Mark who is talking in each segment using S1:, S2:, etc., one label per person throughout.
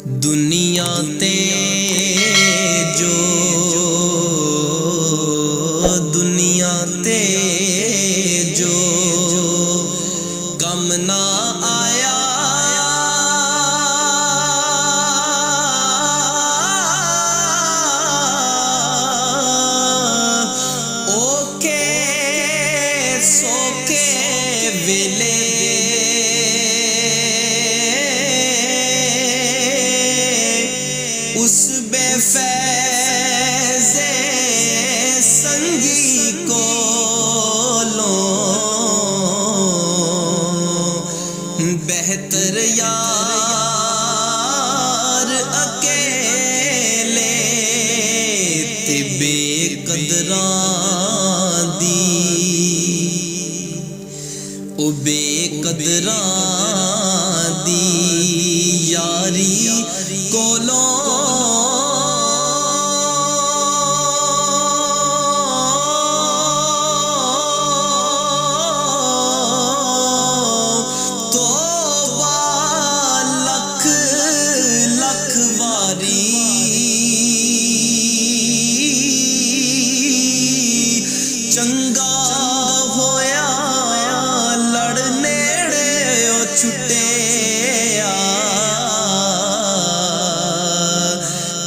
S1: दुनिया ते जो दुनिया ते जो कम ना आया ओके सोके वेले उस बेफैज़े संगी कोलों बेहतर यार अकेले ते बेकदरां दी ओ बेकदरां दी यारी कोलों चंगा होया लड़ नेड़े ओ छुट्टिया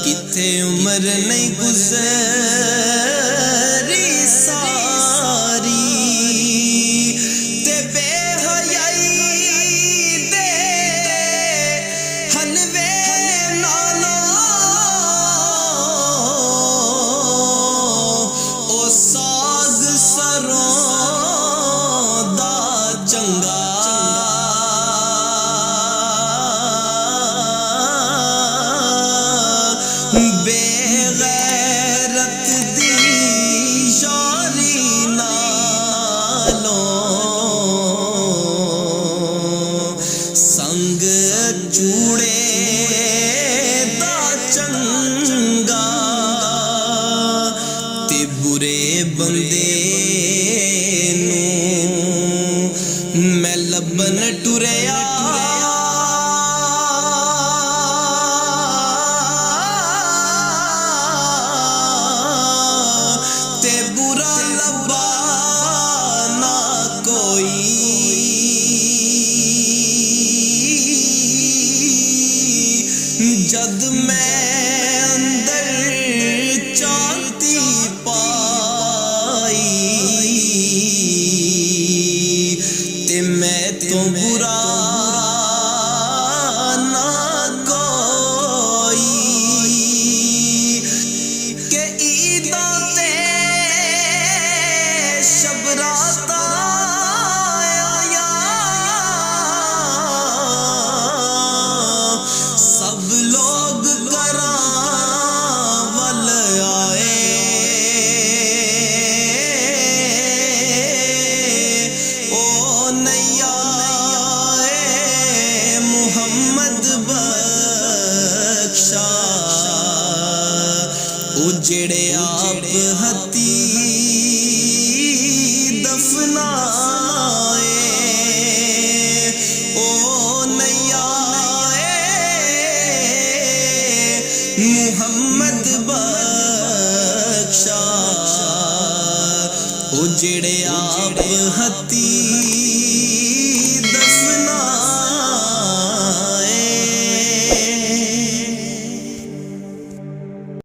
S1: किथे उम्र नहीं गुजरी सारी ते बेहयाई दे हलवे नालों ओ साग सरों दा चंगा बेगैरत दी यारी नालों संग चूड़े दा चंगा ते बुरे बंदे नूं मैं लब्बन टुरिया ते बुरा लब्बा ना कोई जद मैं अंदर चाहती पाई ते मैं तो बुरा ना कोई के ईदा ते शबराता आया सब लोग घरां वल आए ओ नैया मुहम्मद बख्शा उजड़े आप हती दफनाए ओ नैया मुहम्मद बख्शा उजड़े आप हती